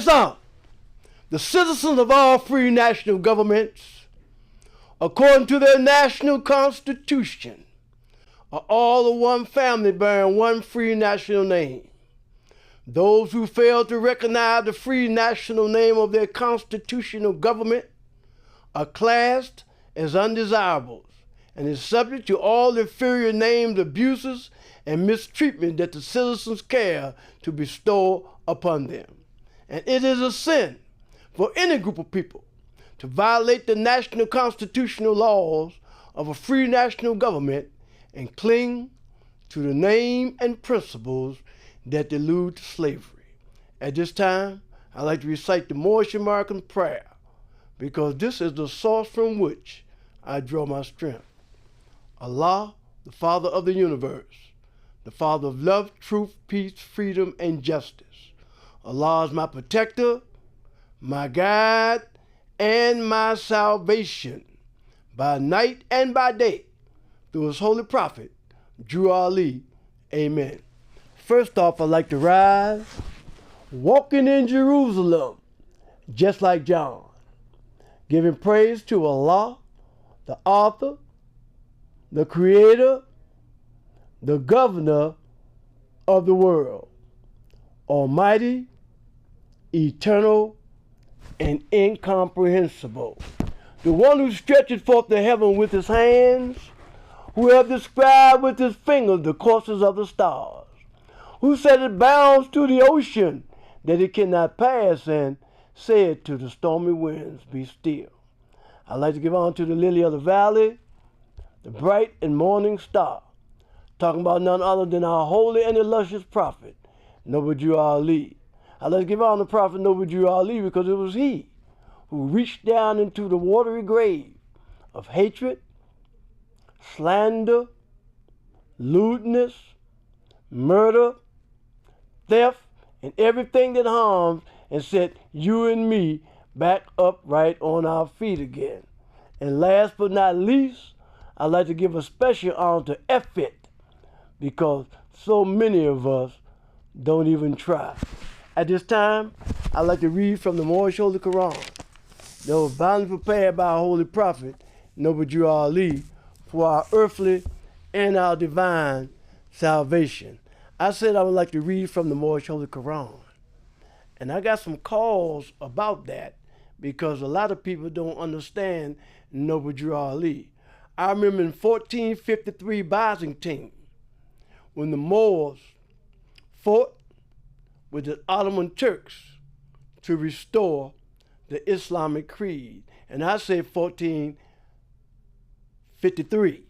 Listen, the citizens of all free national governments, according to their national constitution, are all of one family bearing one free national name. Those who fail to recognize the free national name of their constitutional government are classed as undesirables and is subject to all inferior named abuses and mistreatment that the citizens care to bestow upon them. And it is a sin for any group of people to violate the national constitutional laws of a free national government and cling to the name and principles that allude to slavery. At this time, I'd like to recite the Moorish American prayer, because this is the source from which I draw my strength. Allah, the Father of the universe, the Father of love, truth, peace, freedom, and justice. Allah is my protector, my guide, and my salvation, by night and by day, through his holy prophet, Drew Ali. Amen. First off, I'd like to rise, walking in Jerusalem, just like John, giving praise to Allah, the author, the creator, the governor of the world, almighty, eternal, and incomprehensible, the one who stretches forth the heaven with his hands, who have described with his fingers the courses of the stars, who set it bounds to the ocean that it cannot pass, and said to the stormy winds, be still. I'd like to give honor to the lily of the valley, the bright and morning star, talking about none other than our holy and illustrious prophet, Noble Drew Ali. I'd like to give honor to Prophet Noble Drew Ali because it was he who reached down into the watery grave of hatred, slander, lewdness, murder, theft, and everything that harms, and set you and me back upright on our feet again. And last but not least, I'd like to give a special honor to Effet, because so many of us don't even try. At this time, I'd like to read from the Moorish Holy Quran that was bountifully prepared by our holy prophet, Noble Drew Ali, for our earthly and our divine salvation. I said I would like to read from the Moorish Holy Quran. And I got some calls about that because a lot of people don't understand Noble Drew Ali. I remember in 1453 Byzantine, when the Moors fought with the Ottoman Turks to restore the Islamic creed. And I say 1453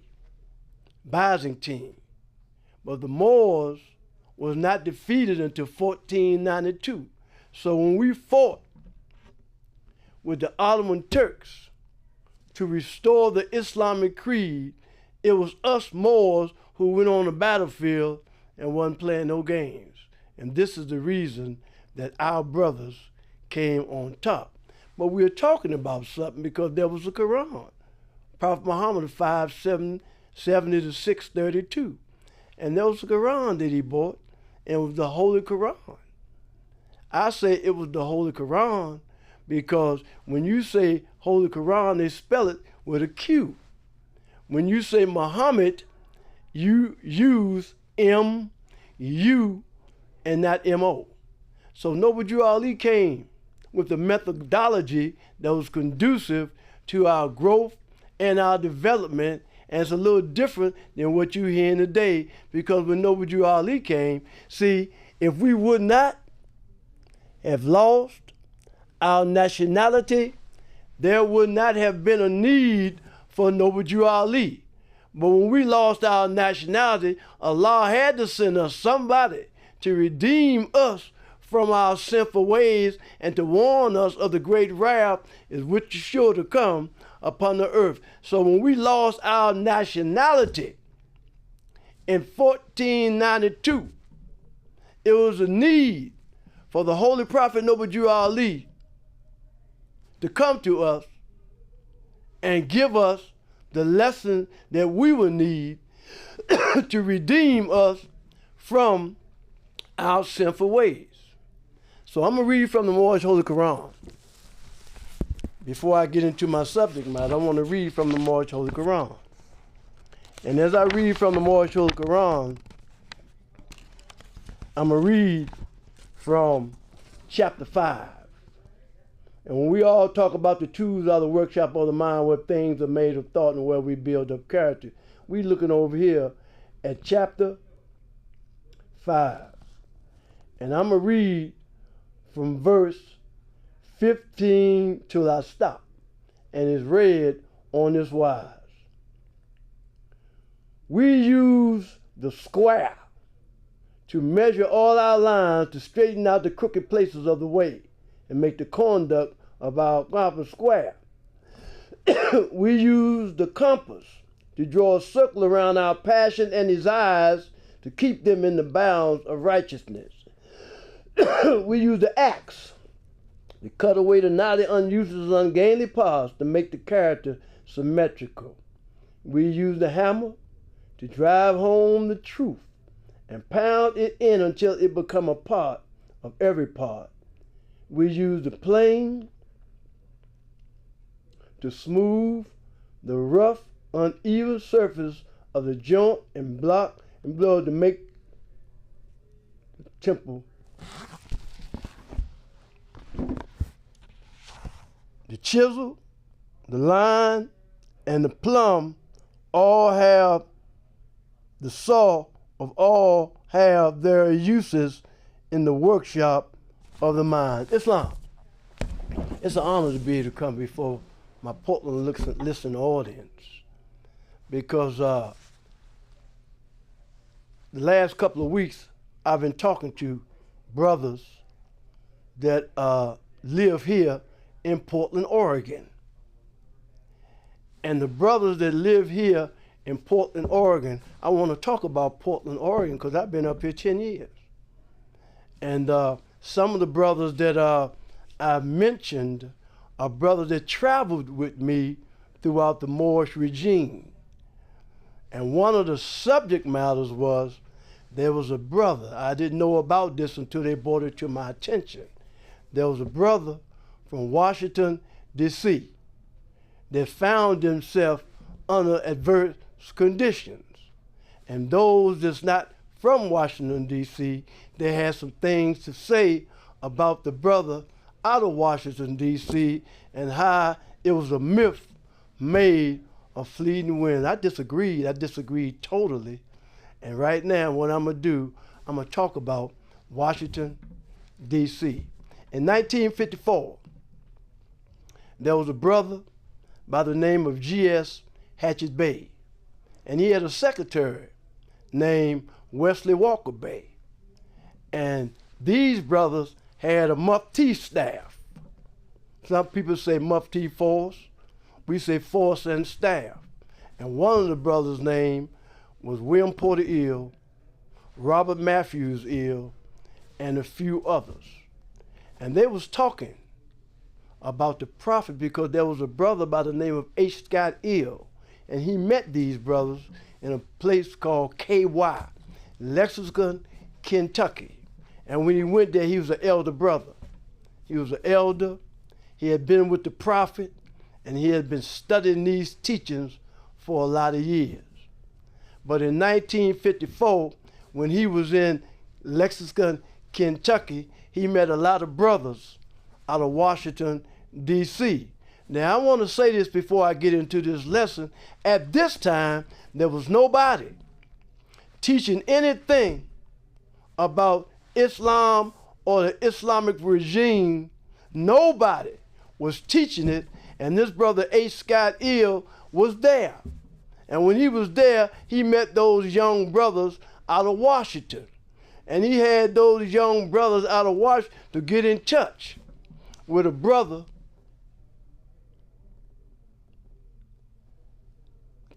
Byzantine. But the Moors was not defeated until 1492. So when we fought with the Ottoman Turks to restore the Islamic creed, it was us Moors who went on the battlefield and wasn't playing no games. And this is the reason that our brothers came on top. But we're talking about something because there was a Quran. Prophet Muhammad 570 to 632. And there was a Quran that he bought, and it was the Holy Quran. I say it was the Holy Quran because when you say Holy Quran, they spell it with a Q. When you say Muhammad, you use M-U and not M-O. So Noble Drew Ali came with a methodology that was conducive to our growth and our development, and it's a little different than what you hear today, because when Noble Drew Ali came, see, if we would not have lost our nationality, there would not have been a need for Noble Drew Ali. But when we lost our nationality, Allah had to send us somebody to redeem us from our sinful ways and to warn us of the great wrath is which is sure to come upon the earth. So when we lost our nationality in 1492, it was a need for the Holy Prophet Noble Drew Ali to come to us and give us the lesson that we will need to redeem us from our sinful ways. So I'm going to read from the Moorish Holy Quran. Before I get into my subject matter, I want to read from the Moorish Holy Quran. And as I read from the Moorish Holy Quran, I'm going to read from chapter 5. And when we all talk about the tools of the workshop of the mind, where things are made of thought and where we build up character, we looking over here at chapter 5. And I'm going to read from verse 15 till I stop. And it's read on this wise. We use the square to measure all our lines, to straighten out the crooked places of the way and make the conduct of our compass square. We use the compass to draw a circle around our passion and desires to keep them in the bounds of righteousness. We use the axe to cut away the knotty, unuseless, ungainly parts to make the character symmetrical. We use the hammer to drive home the truth and pound it in until it become a part of every part. We use the plane to smooth the rough, uneven surface of the joint and block and blow to make the temple. The chisel, the line, and the plumb all have the saw of all have their uses in the workshop of the mind. Islam. It's an honor to be able to come before my Portland listening audience, because the last couple of weeks I've been talking to brothers that live here in Portland, Oregon. And the brothers that live here in Portland, Oregon, I want to talk about Portland, Oregon, because I've been up here 10 years. And some of the brothers that I mentioned are brothers that traveled with me throughout the Moorish regime. And one of the subject matters was there was a brother. I didn't know about this until they brought it to my attention. There was a brother from Washington, D.C. that found himself under adverse conditions. And those that's not from Washington, D.C., they had some things to say about the brother out of Washington, D.C., and how it was a myth made of fleeting wind. I disagreed totally. And right now, what I'm going to do, I'm going to talk about Washington, D.C. In 1954, there was a brother by the name of G.S. Bey, and he had a secretary named Wesley Walker Bey. And these brothers had a mufti staff. Some people say mufti force. We say force and staff. And one of the brothers' name was William Porter Ill, Robert Matthews Ill, and a few others. And they was talking about the prophet because there was a brother by the name of H. Scott Ill, and he met these brothers in a place called KY, Lexington, Kentucky. And when he went there, he was an elder brother. He was an elder. He had been with the prophet, and he had been studying these teachings for a lot of years. But in 1954, when he was in Lexington, Kentucky, he met a lot of brothers out of Washington, D.C. Now, I want to say this before I get into this lesson. At this time, there was nobody teaching anything about Islam or the Islamic regime. Nobody was teaching it, and this brother H. Scott Ill was there. And when he was there, he met those young brothers out of Washington. And he had those young brothers out of Washington to get in touch with a brother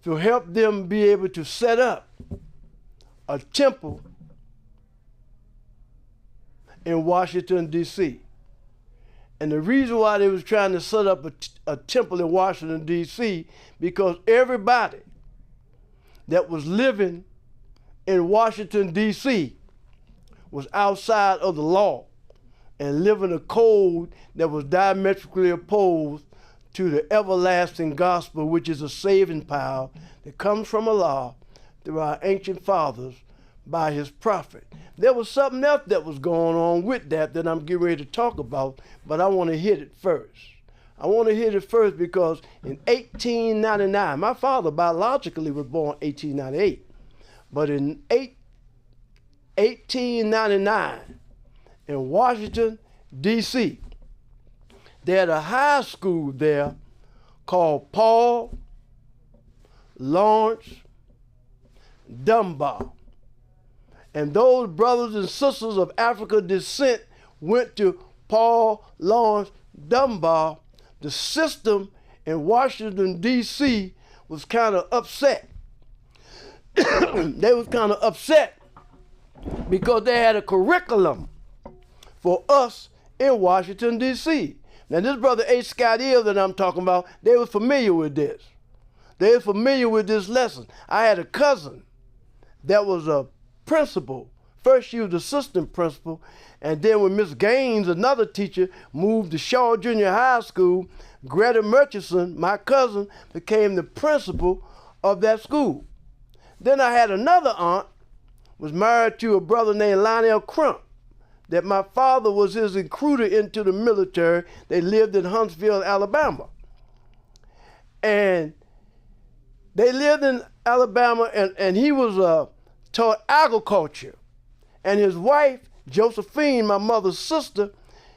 to help them be able to set up a temple in Washington, D.C. And the reason why they was trying to set up a temple in Washington, D.C., because everybody that was living in Washington, D.C. was outside of the law. and live in a code that was diametrically opposed to the everlasting gospel, which is a saving power that comes from Allah through our ancient fathers by his prophet. There was something else that was going on with that I'm getting ready to talk about, but I want to hit it first. I want to hit it first because in 1899, my father biologically was born 1898, but in 1899 in Washington, D.C., they had a high school there called Paul Lawrence Dunbar. And those brothers and sisters of African descent went to Paul Lawrence Dunbar. The system in Washington, D.C. was kind of upset. They was kind of upset because they had a curriculum for us in Washington, D.C. Now, this brother H. Scott Hill that I'm talking about, they were familiar with this. They were familiar with this lesson. I had a cousin that was a principal. First, she was assistant principal, and then when Miss Gaines, another teacher, moved to Shaw Junior High School, Greta Murchison, my cousin, became the principal of that school. Then I had another aunt, was married to a brother named Lionel Crump, that my father was his recruiter into the military. They lived in Huntsville, Alabama. And they lived in Alabama, and he was taught agriculture. And his wife, Josephine, my mother's sister,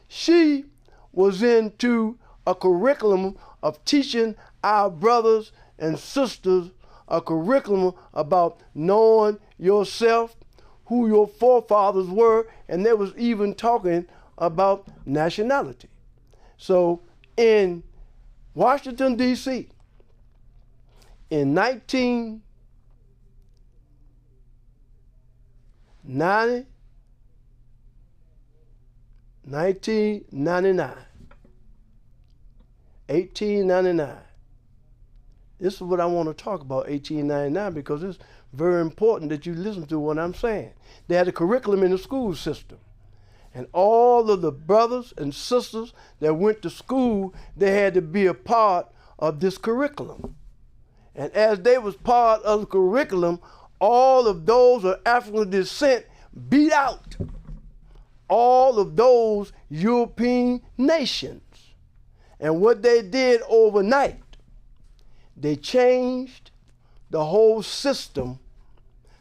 she was into a curriculum of teaching our brothers and sisters a curriculum about knowing yourself, who your forefathers were, and they was even talking about nationality. So in Washington, D.C., in 1899. This is what I want to talk about, 1899, because it's very important that you listen to what I'm saying. They had a curriculum in the school system. And all of the brothers and sisters that went to school, they had to be a part of this curriculum. And as they was part of the curriculum, all of those of African descent beat out all of those European nations. And what they did overnight, they changed the whole system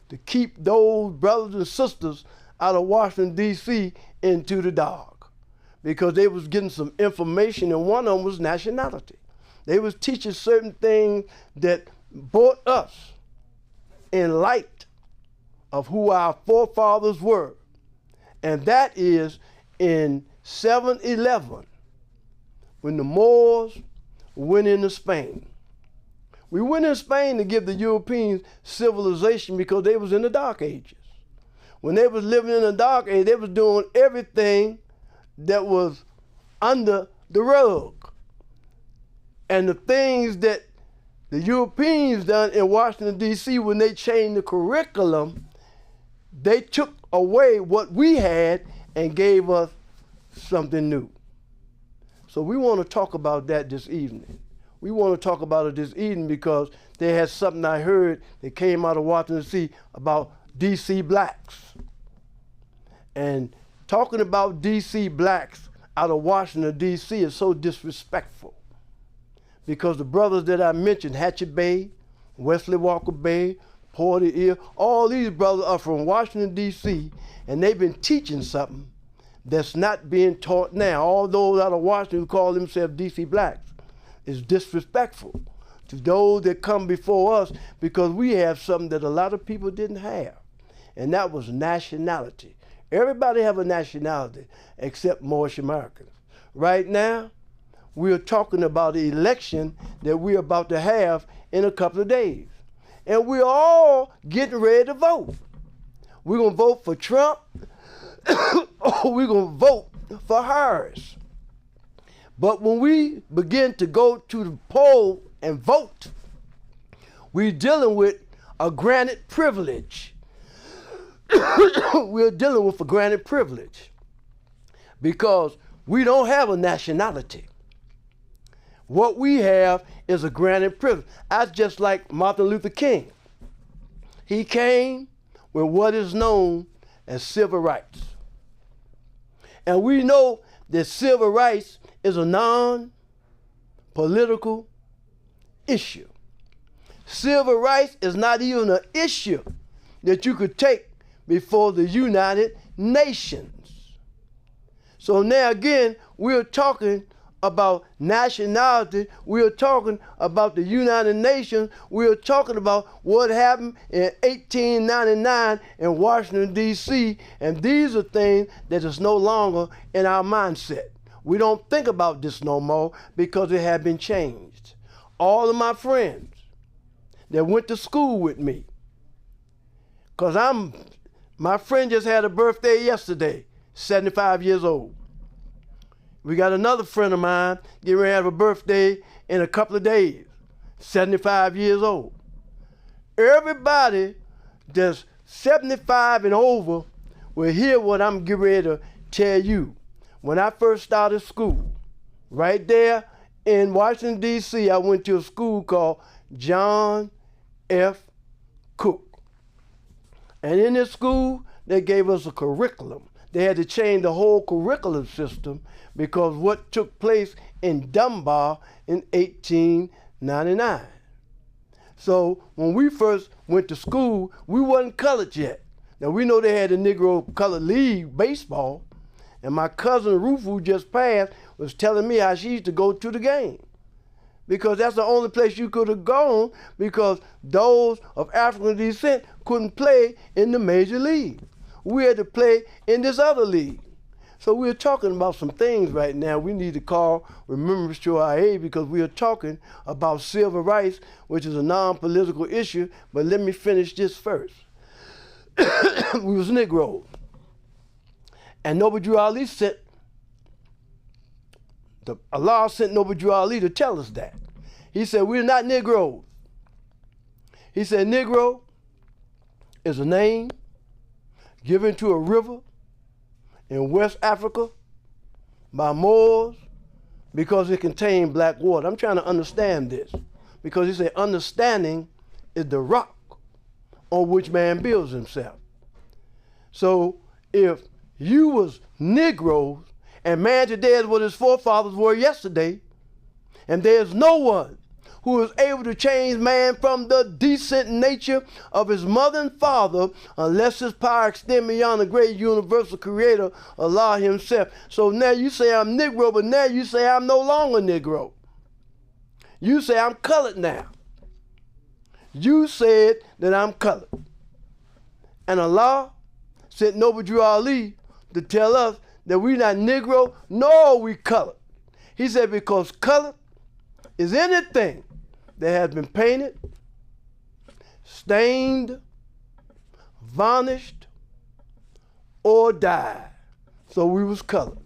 to keep those brothers and sisters out of Washington, D.C. into the dark, because they was getting some information, and one of them was nationality. They was teaching certain things that brought us in light of who our forefathers were. And that is in 711, when the Moors went into Spain. We went in Spain to give the Europeans civilization because they was in the Dark Ages. When they was living in the Dark Age, they was doing everything that was under the rug. And the things that the Europeans done in Washington, D.C., when they changed the curriculum, they took away what we had and gave us something new. So we want to talk about that this evening. We want to talk about it this evening because they had something I heard that came out of Washington, D.C. about D.C. blacks. And talking about D.C. blacks out of Washington, D.C. is so disrespectful, because the brothers that I mentioned, Hatchet Bey, Wesley Walker Bey, Porter Ear, all these brothers are from Washington, D.C., and they've been teaching something that's not being taught now. All those out of Washington who call themselves D.C. blacks is disrespectful to those that come before us, because we have something that a lot of people didn't have, and that was nationality. Everybody have a nationality except Moorish Americans. Right now, we're talking about the election that we're about to have in a couple of days. And we're all getting ready to vote. We're going to vote for Trump or we're going to vote for Harris. But when we begin to go to the poll and vote, we're dealing with a granted privilege. We're dealing with a granted privilege. because we don't have a nationality. What we have is a granted privilege. That's just like Martin Luther King. He came with what is known as civil rights. And we know that civil rights is a non-political issue. Civil rights is not even an issue that you could take before the United Nations. So now again, we're talking about nationality. We're talking about the United Nations. We're talking about what happened in 1899 in Washington, D.C. And these are things that is no longer in our mindset. We don't think about this no more because it had been changed. All of my friends that went to school with me, because my friend just had a birthday yesterday, 75 years old. We got another friend of mine getting ready to have a birthday in a couple of days, 75 years old. Everybody that's 75 and over will hear what I'm getting ready to tell you. When I first started school, right there in Washington, D.C., I went to a school called John F. Cook. And in this school, they gave us a curriculum. They had to change the whole curriculum system because what took place in Dunbar in 1899. So when we first went to school, we wasn't colored yet. Now we know they had the Negro Colored League baseball, and my cousin Ruth, who just passed, was telling me how she used to go to the game. Because that's the only place you could have gone because those of African descent couldn't play in the major league. We had to play in this other league. So we're talking about some things right now. We need to call remembrance to our aid because we are talking about civil rights, which is a non-political issue. But let me finish this first. We was Negroes. And Noble Drew Ali sent Allah sent Noble Drew Ali to tell us that. He said, we're not Negroes. He said, Negro is a name given to a river in West Africa by Moors because it contained black water. I'm trying to understand this because he said, understanding is the rock on which man builds himself. So if you was Negroes, and man today is what his forefathers were yesterday. And there's no one who is able to change man from the decent nature of his mother and father unless his power extend beyond the great universal creator, Allah himself. So now you say I'm Negro, but now you say I'm no longer Negro. You say I'm colored now. You said that I'm colored. And Allah sent Noble Drew Ali to tell us that we not Negro, nor we colored. He said because colored is anything that has been painted, stained, varnished, or dyed. So we was colored.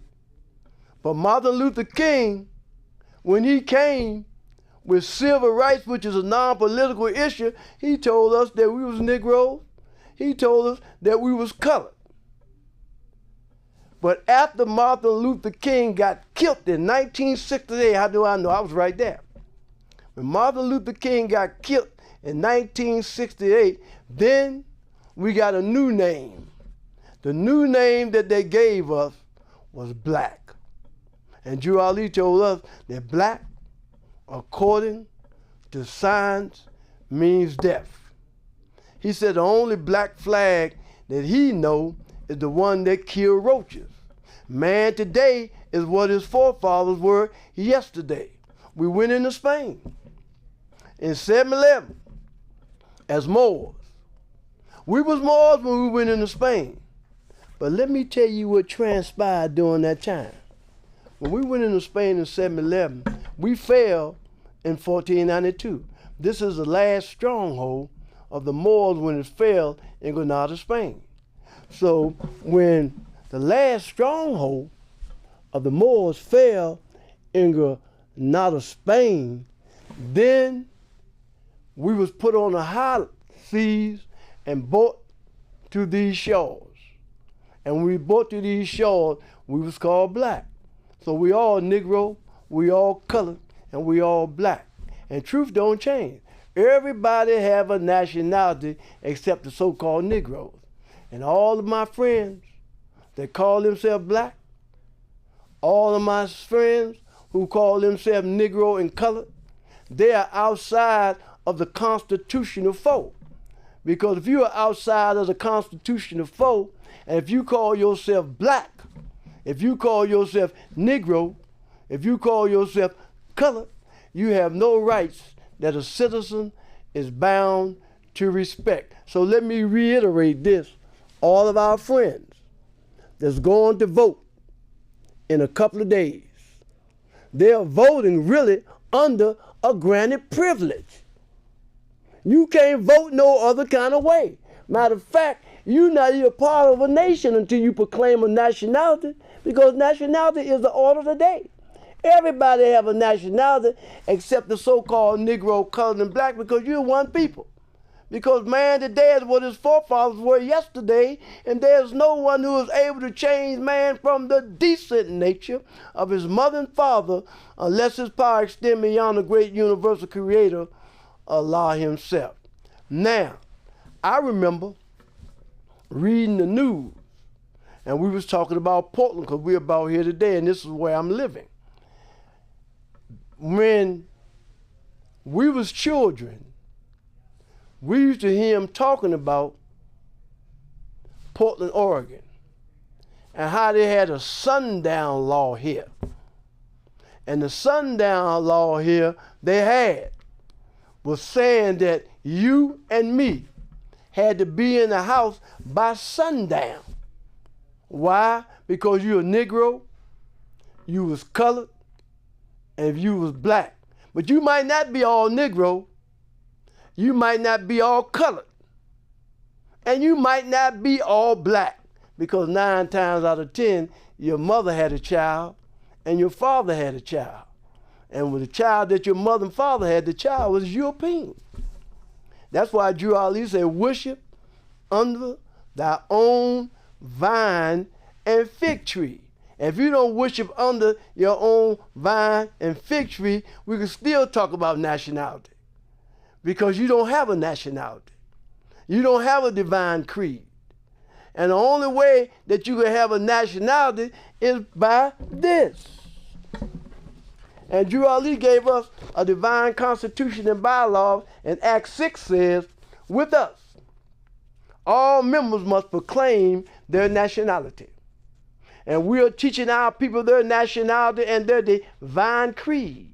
But Martin Luther King, when he came with civil rights, which is a non-political issue, he told us that we was Negroes. He told us that we was colored. But after Martin Luther King got killed in 1968, how do I know? I was right there. When Martin Luther King got killed in 1968, then we got a new name. The new name that they gave us was black. And Drew Ali told us that black, according to science, means death. He said the only black flag that he know is the one that killed roaches. Man today is what his forefathers were yesterday. We went into Spain in 711 as Moors. We was Moors when we went into Spain. But let me tell you what transpired during that time. When we went into Spain in 711, we fell in 1492. This is the last stronghold of the Moors when it fell in Granada, Spain. So when the last stronghold of the Moors fell in Granada, Spain, then we was put on the high seas and brought to these shores. And when we brought to these shores, we was called black. So we all Negro, we all colored, and we all black. And truth don't change. Everybody have a nationality except the so-called Negroes. And all of my friends that call themselves black, all of my friends who call themselves Negro and colored, they are outside of the constitutional fold. Because if you are outside of the constitutional fold, and if you call yourself black, if you call yourself Negro, if you call yourself colored, you have no rights that a citizen is bound to respect. So let me reiterate this. All of our friends that's going to vote in a couple of days, they're voting really under a granted privilege. You can't vote no other kind of way. Matter of fact, you're not even part of a nation until you proclaim a nationality, because nationality is the order of the day. Everybody have a nationality except the so-called Negro, colored, and black, because you're one people. Because man today is what his forefathers were yesterday, and there's no one who is able to change man from the decent nature of his mother and father unless his power extend beyond the great universal creator, Allah himself. Now, I remember reading the news, and we was talking about Portland because we're about here today, and this is where I'm living. When we was children, we used to hear him talking about Portland, Oregon, and how they had a sundown law here. And the sundown law here they had was saying that you and me had to be in the house by sundown. Why? Because you're a Negro, you was colored, and if you was black. But you might not be all Negro, you might not be all colored, and you might not be all black, because 9 times out of 10, your mother had a child and your father had a child. And with the child that your mother and father had, the child was European. That's why Drew Ali said, worship under thy own vine and fig tree. And if you don't worship under your own vine and fig tree, we can still talk about nationality. Because you don't have a nationality. You don't have a divine creed. And the only way that you can have a nationality is by this. And Drew Ali gave us a divine constitution and bylaws, and Act 6 says, with us, all members must proclaim their nationality. And we are teaching our people their nationality and their divine creed,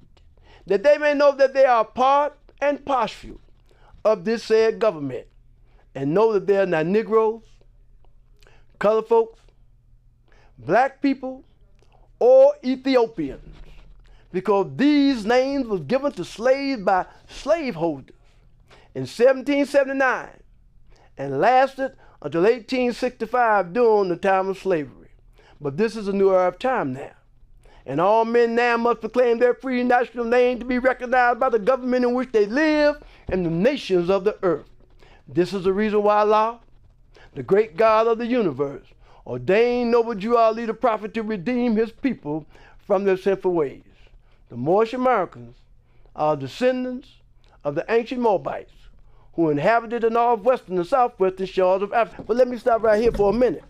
that they may know that they are part and parcel of this said government, and know that they are not Negroes, colored folks, black people, or Ethiopians, because these names were given to slaves by slaveholders in 1779 and lasted until 1865 during the time of slavery. But this is a new era of time now. And all men now must proclaim their free national name to be recognized by the government in which they live and the nations of the earth. This is the reason why Allah, the great God of the universe, ordained noble Drew Ali the prophet to redeem his people from their sinful ways. The Moorish Americans are descendants of the ancient Moabites who inhabited the northwestern and southwestern shores of Africa. But let me stop right here for a minute.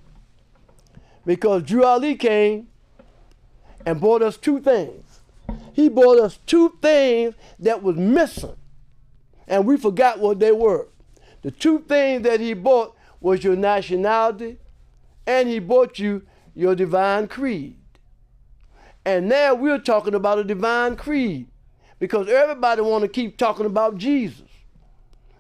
Because Drew Ali came and brought us 2 things. He brought us 2 things that was missing, and we forgot what they were. The 2 things that he brought was your nationality, and he brought you your divine creed. And now we're talking about a divine creed, because everybody want to keep talking about Jesus.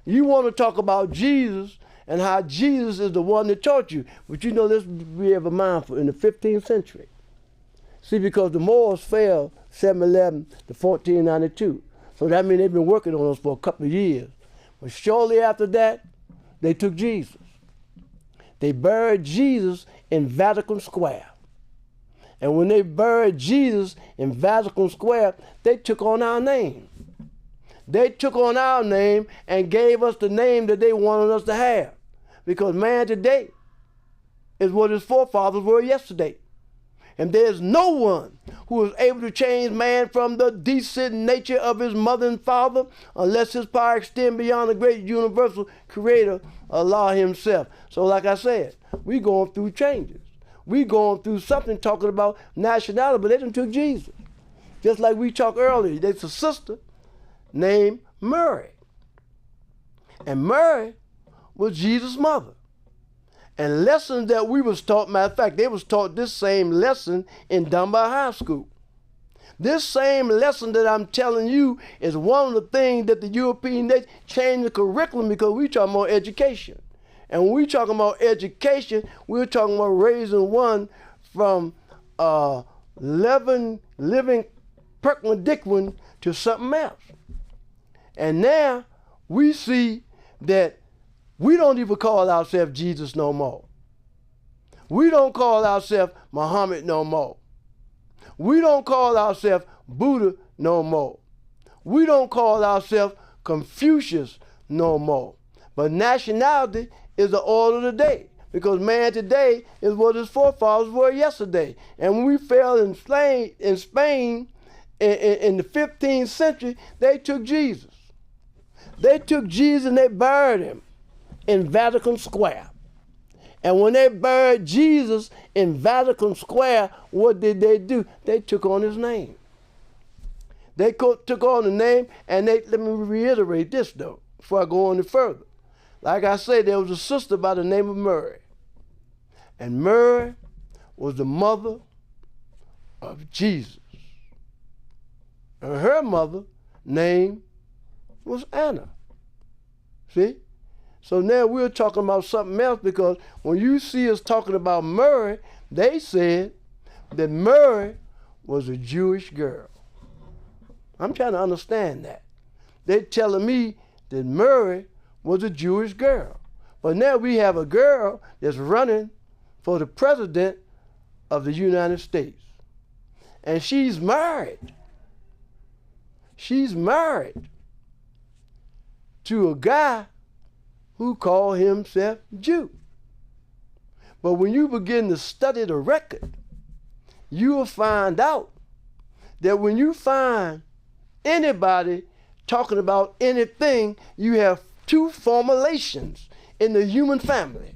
You want to talk about Jesus and how Jesus is the one that taught you. But you know, let's be ever mindful, in the 15th century. See, because the Moors fell 711 to 1492. So that means they've been working on us for a couple of years. But shortly after that, they took Jesus. They buried Jesus in Vatican Square. And when they buried Jesus in Vatican Square, they took on our name. They took on our name and gave us the name that they wanted us to have. Because man, today, is what his forefathers were yesterday. And there's no one who is able to change man from the decent nature of his mother and father unless his power extends beyond the great universal creator, Allah himself. So like I said, we going through changes. We going through something talking about nationality, but they done took Jesus. Just like we talked earlier, there's a sister named Mary. And Mary was Jesus' mother. And lessons that we was taught, matter of fact, they was taught this same lesson in Dunbar High School. This same lesson that I'm telling you is one of the things that the European nations changed the curriculum because we talking about education. And when we talking about education, we're talking about raising one from living perpendicular to something else. And now we see that we don't even call ourselves Jesus no more. We don't call ourselves Muhammad no more. We don't call ourselves Buddha no more. We don't call ourselves Confucius no more. But nationality is the order of the day, because man today is what his forefathers were yesterday. And when we fell in Spain in the 15th century, they took Jesus. They took Jesus and they buried him in Vatican Square. And when they buried Jesus in Vatican Square, what did they do? They took on his name. They took on the name, and let me reiterate this though, before I go on any further. Like I said, there was a sister by the name of Mary. And Mary was the mother of Jesus. And her mother name was Anna. See? So now we're talking about something else, because when you see us talking about Mary, they said that Mary was a Jewish girl. I'm trying to understand that. They're telling me that Mary was a Jewish girl. But now we have a girl that's running for the president of the United States. And she's married. She's married to a guy who called himself Jew. But when you begin to study the record, you will find out that when you find anybody talking about anything, you have two formulations in the human family.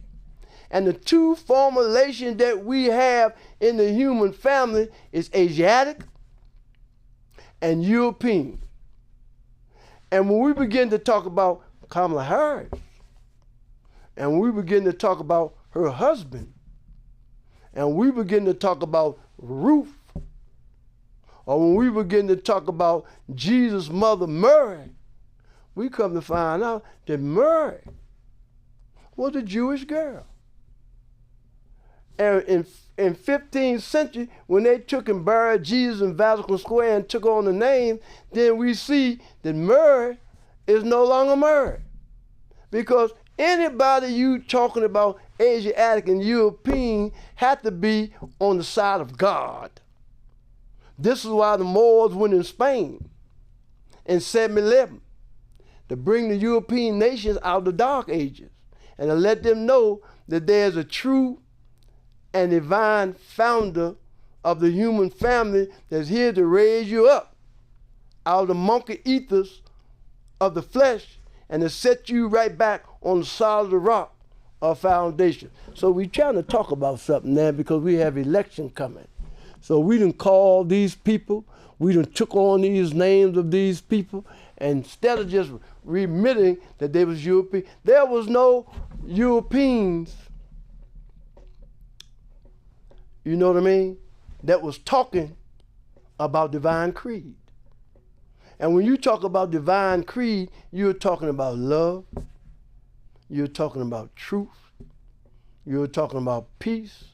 And the two formulations that we have in the human family is Asiatic and European. And when we begin to talk about Kamala Harris, and we begin to talk about her husband, and we begin to talk about Ruth, or when we begin to talk about Jesus' mother Mary, we come to find out that Mary was a Jewish girl. And in 15th century, when they took and buried Jesus in Vatican Square and took on the name, then we see that Mary is no longer Mary. Because anybody you talking about Asiatic and European had to be on the side of God. This is why the Moors went in Spain in 711 to bring the European nations out of the Dark Ages and to let them know that there's a true and divine founder of the human family that's here to raise you up out of the monkey ethers of the flesh and to set you right back on the solid rock of foundation. So we're trying to talk about something now because we have election coming. So we done called these people, we done took on these names of these people, and instead of just remitting that they was European, there was no Europeans, you know what I mean, that was talking about divine creed. And when you talk about divine creed, you're talking about love, you're talking about truth, you're talking about peace,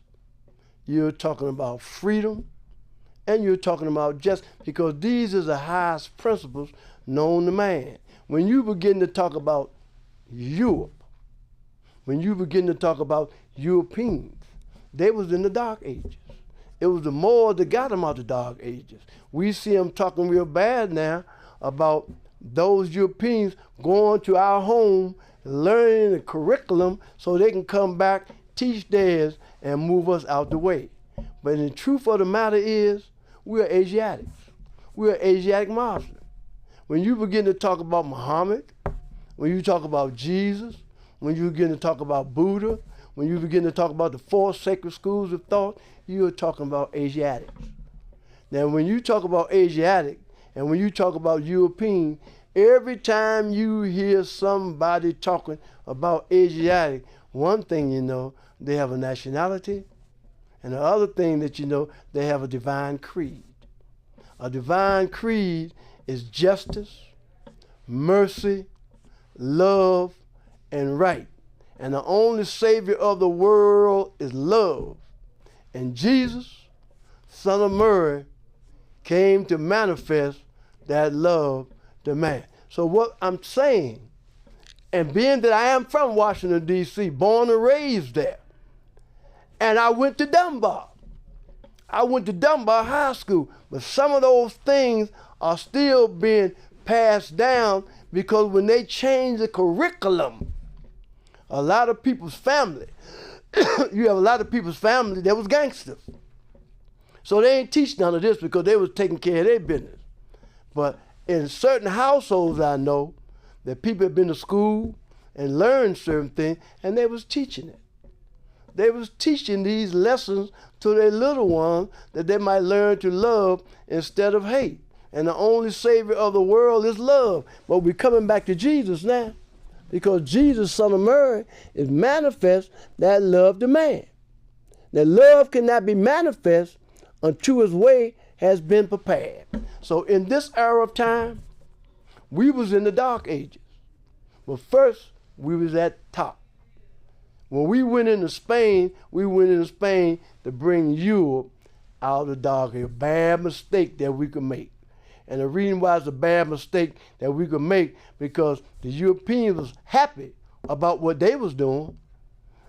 you're talking about freedom, and you're talking about justice, because these are the highest principles known to man. When you begin to talk about Europe, when you begin to talk about Europeans, they was in the Dark Ages. It was the Moors that got them out of the Dark Ages. We see them talking real bad now about those Europeans going to our home, learning the curriculum so they can come back teach theirs, and move us out the way. But the truth of the matter is, we're Asiatics. We're Asiatic Muslims. When you begin to talk about Muhammad, when you talk about Jesus, when you begin to talk about Buddha, when you begin to talk about the four sacred schools of thought, you're talking about Asiatics. Now, when you talk about Asiatic and when you talk about European, every time you hear somebody talking about Asiatic, one thing you know, they have a nationality, and the other thing that you know, they have a divine creed. A divine creed is justice, mercy, love, and right. And the only Savior of the world is love. And Jesus, son of Mary, came to manifest that love to man. So what I'm saying, and being that I am from Washington, D.C., born and raised there, and I went to Dunbar. I went to Dunbar High School, but some of those things are still being passed down because when they change the curriculum, a lot of people's family, you have a lot of people's family that was gangsters. So they ain't teach none of this because they was taking care of their business. But in certain households I know that people have been to school and learned certain things and they was teaching it. They was teaching these lessons to their little ones that they might learn to love instead of hate. And the only Savior of the world is love. But we're coming back to Jesus now because Jesus, son of Mary, is manifest that love to man. That love cannot be manifest until his way has been prepared. So in this era of time, we was in the dark ages. But first, we was at top. When we went into Spain, to bring Europe out of the dark age. A bad mistake that we could make. And the reason why it's a bad mistake that we could make, because the Europeans was happy about what they was doing,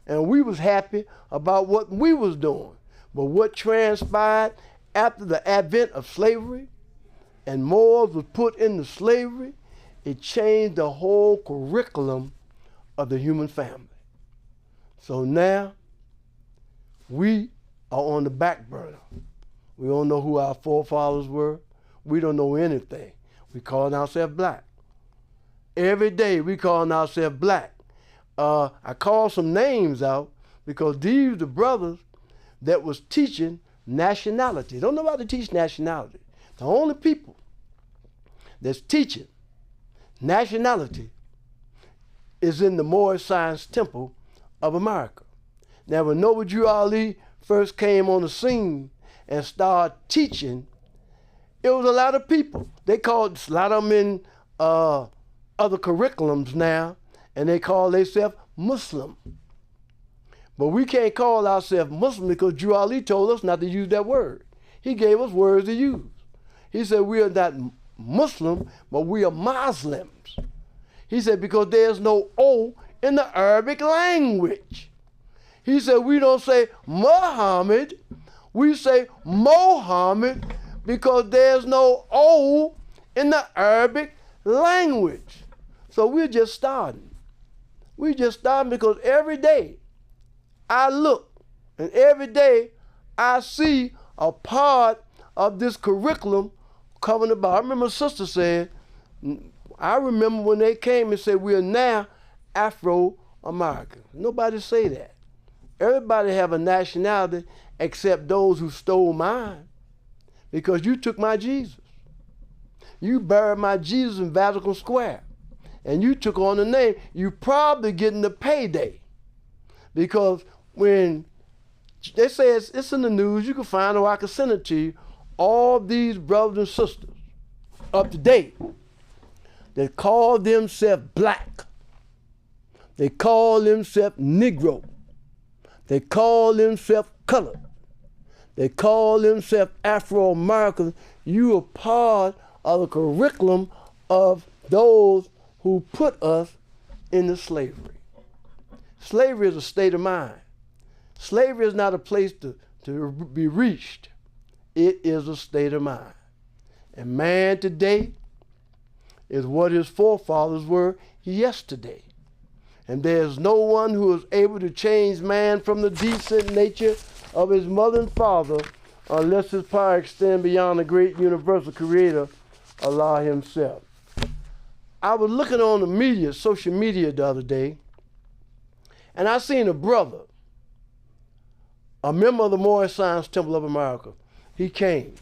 and we was happy about what we was doing. But what transpired after the advent of slavery, and Moors was put into slavery, it changed the whole curriculum of the human family. So now, we are on the back burner. We don't know who our forefathers were. We don't know anything. We call ourselves black. Every day we call ourselves black. I call some names out because these are the brothers that was teaching nationality. Don't know how to teach nationality. The only people that's teaching nationality is in the Moorish Science Temple of America. Now, when Noble Drew Ali first came on the scene and started teaching, it was a lot of people. They called a lot of them in other curriculums now, and they call themselves Muslim. But we can't call ourselves Muslim because Drew Ali told us not to use that word. He gave us words to use. He said we are not Muslim, but we are Muslims. He said because there's no O in the Arabic language. He said we don't say Muhammad, we say Mohammed because there's no O in the Arabic language. So we're just starting. We're just starting because every day I look and every day I see a part of this curriculum coming about. I remember a sister said, I remember when they came and said we are now Afro-American. Nobody say that. Everybody have a nationality except those who stole mine because you took my Jesus. You buried my Jesus in Vatican Square and you took on the name. You probably getting the payday because when they say it's in the news, you can find it or I can send it to you, all these brothers and sisters up to date that call themselves black. They call themselves Negro. They call themselves colored. They call themselves Afro-Americans. You are part of the curriculum of those who put us into slavery. Slavery is a state of mind. Slavery is not a place to be reached. It is a state of mind. And man today is what his forefathers were yesterday. And there is no one who is able to change man from the decent nature of his mother and father unless his power extends beyond the great universal creator, Allah himself. I was looking on the media, social media the other day, and I seen a brother, a member of the Moorish Science Temple of America. He came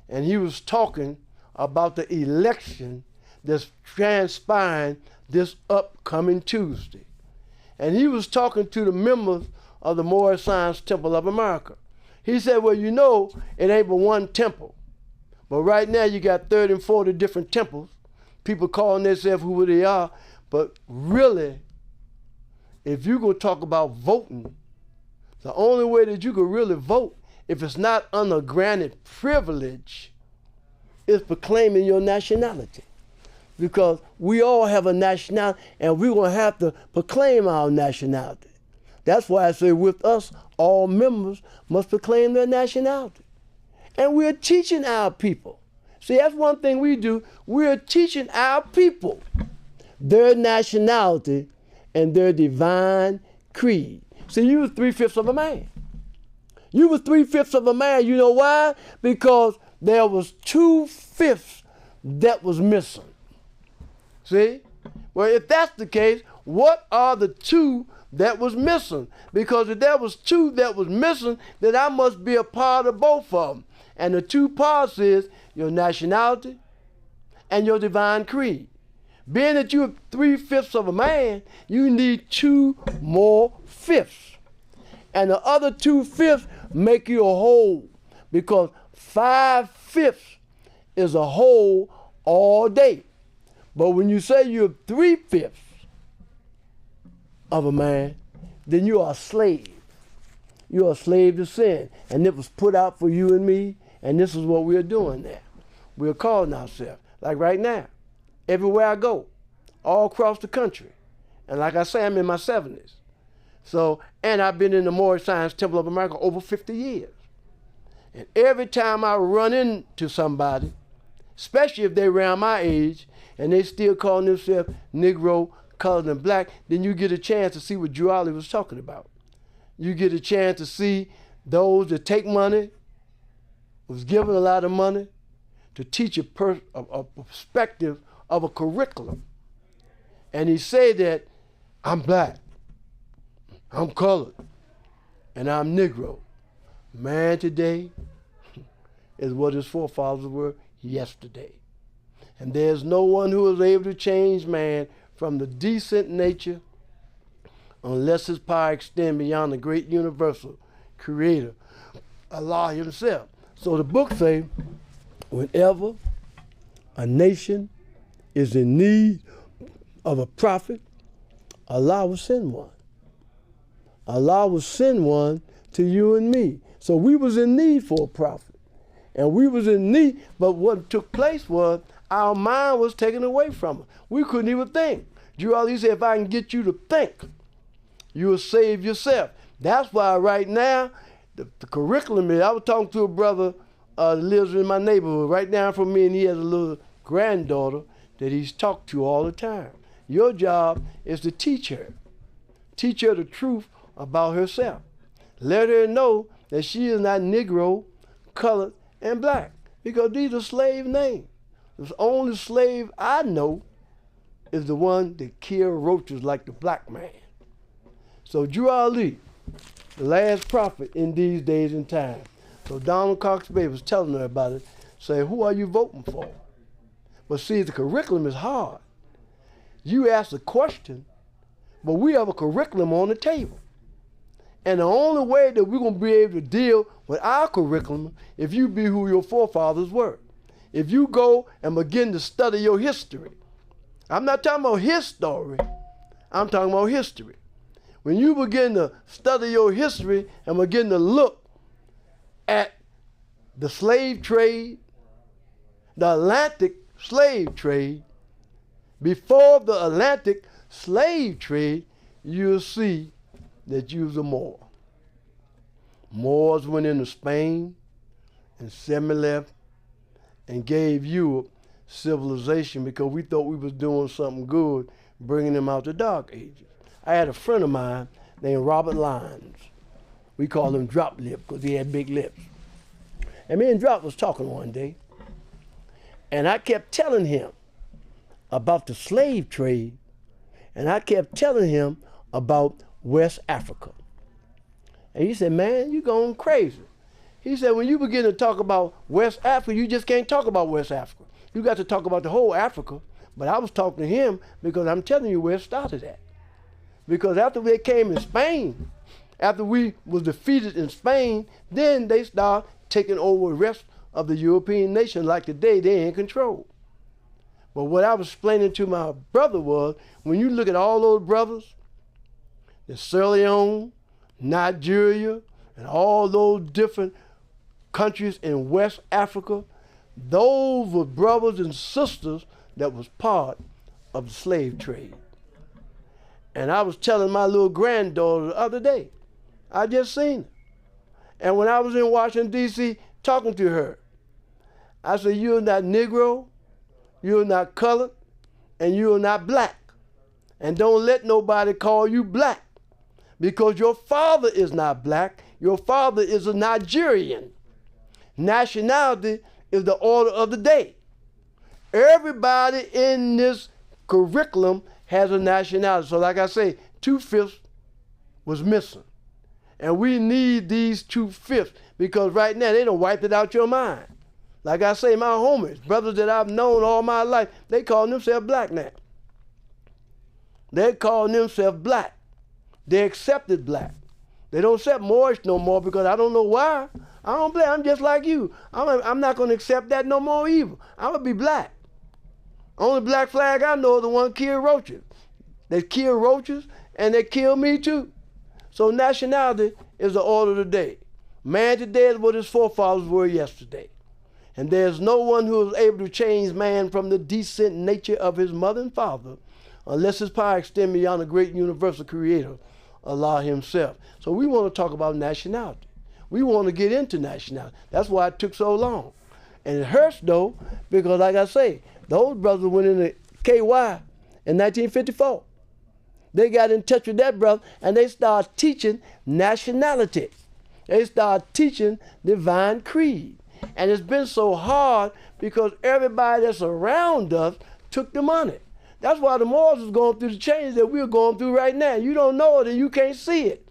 and he was talking about the election that's transpiring this upcoming Tuesday. And he was talking to the members of the Moorish Science Temple of America. He said, well, you know, it ain't but one temple. But right now you got 30 and 40 different temples. People calling themselves who they are. But really, if you're going to talk about voting, the only way that you could really vote, if it's not under granted privilege, is proclaiming your nationality. Because we all have a nationality, and we're going to have to proclaim our nationality. That's why I say with us, all members must proclaim their nationality. And we're teaching our people. See, that's one thing we do. We're teaching our people their nationality and their divine creed. See, you were 3/5 of a man. You were 3/5 of a man. You know why? Because there was 2/5 that was missing. See? Well, if that's the case, what are the 2 that was missing? Because if there was 2 that was missing, then I must be a part of both of them. And the 2 parts is your nationality and your divine creed. Being that you're 3/5 of a man, you need 2 more fifths. And the other 2/5 make you a whole, because 5/5 is a whole all day. But when you say you're 3/5 of a man, then you are a slave. You're a slave to sin. And it was put out for you and me, and this is what we're doing now. We're calling ourselves. Like right now, everywhere I go, all across the country. And like I say, I'm in my 70s. So, and I've been in the Moorish Science Temple of America over 50 years. And every time I run into somebody, especially if they're around my age, and they still calling themselves Negro, colored, and black, then you get a chance to see what Drew Ali was talking about. You get a chance to see those that take money, was given a lot of money, to teach a perspective of a curriculum. And he said that I'm black, I'm colored, and I'm Negro. Man today is what his forefathers were yesterday. And there's no one who is able to change man from the decent nature unless his power extends beyond the great universal creator, Allah himself. So the book says, whenever a nation is in need of a prophet, Allah will send one. Allah will send one to you and me. So we was in need for a prophet. And we was in need, but what took place was our mind was taken away from us. We couldn't even think. Drew Ali said, if I can get you to think, you will save yourself. That's why right now, the curriculum is, I was talking to a brother that lives in my neighborhood right down from me, and he has a little granddaughter that he's talked to all the time. Your job is to teach her. Teach her the truth about herself. Let her know that she is not Negro, colored, and black, because these are slave names. The only slave I know is the one that killed roaches like the black man. So Drew Ali, the last prophet in these days and times. So Donald Cox Bay was telling her about it, saying, who are you voting for? But see, the curriculum is hard. You ask a question, but we have a curriculum on the table. And the only way that we're going to be able to deal with our curriculum, if you be who your forefathers were. If you go and begin to study your history. I'm not talking about his story. I'm talking about history. When you begin to study your history and begin to look at the slave trade, the Atlantic slave trade, before the Atlantic slave trade, you'll see that you was a Moor. Moors went into Spain and semi-left and gave Europe civilization because we thought we was doing something good, bringing them out the Dark Ages. I had a friend of mine named Robert Lyons. We called him Drop Lip because he had big lips. And me and Drop was talking one day, and I kept telling him about the slave trade, and I kept telling him about West Africa. And he said, man, you going crazy. He said, when you begin to talk about West Africa, you just can't talk about West Africa. You got to talk about the whole Africa. But I was talking to him because I'm telling you where it started at. Because after we came in Spain, after we was defeated in Spain, then they started taking over the rest of the European nations. Like today, they're in control. But what I was explaining to my brother was, when you look at all those brothers, the Sierra Leone, Nigeria, and all those different countries in West Africa, those were brothers and sisters that was part of the slave trade. And I was telling my little granddaughter the other day, I just seen her. And when I was in Washington, D.C., talking to her, I said, you're not Negro, you're not colored, and you're not black. And don't let nobody call you black, because your father is not black, your father is a Nigerian. Nationality is the order of the day. Everybody in this curriculum has a nationality. So like I say, 2/5 was missing. And we need these 2/5 because right now they done wiped it out your mind. Like I say, my homies, brothers that I've known all my life, they call themselves black now. They call themselves black. They accepted black. They don't accept Moorish no more because I don't know why. I don't blame. I'm just like you. I'm not going to accept that no more either. I'm going to be black. Only black flag I know is the one kill roaches. They kill roaches and they kill me too. So nationality is the order of the day. Man today is what his forefathers were yesterday. And there's no one who is able to change man from the decent nature of his mother and father unless his power extend beyond the great universal creator, Allah himself. So we want to talk about nationality. We want to get into nationality. That's why it took so long. And it hurts though, because like I say, those brothers went into KY in 1954. They got in touch with that brother and they started teaching nationality. They started teaching divine creed. And it's been so hard because everybody that's around us took the money. That's why the Moors is going through the change that we're going through right now. You don't know it and you can't see it.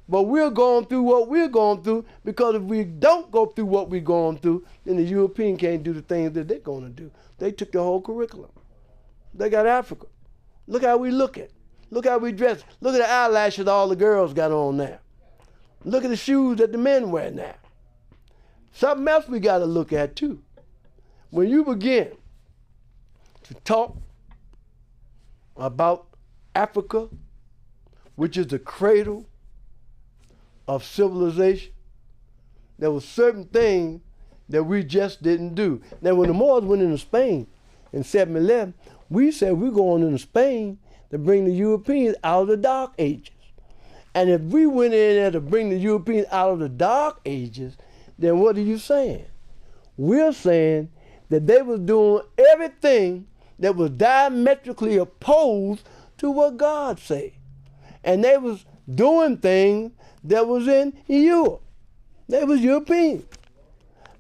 But we're going through what we're going through because if we don't go through what we're going through, then the European can't do the things that they're going to do. They took the whole curriculum. They got Africa. Look how we look at. Look how we dress. Look at the eyelashes all the girls got on now. Look at the shoes that the men wear now. Something else we got to look at too. When you begin to talk about Africa, which is the cradle of civilization, there were certain things that we just didn't do. Now, when the Moors went into Spain in 711, we said we're going into Spain to bring the Europeans out of the Dark Ages. And if we went in there to bring the Europeans out of the Dark Ages, then what are you saying? We're saying that they was doing everything that was diametrically opposed to what God said. And they was doing things that was in Europe. They was European.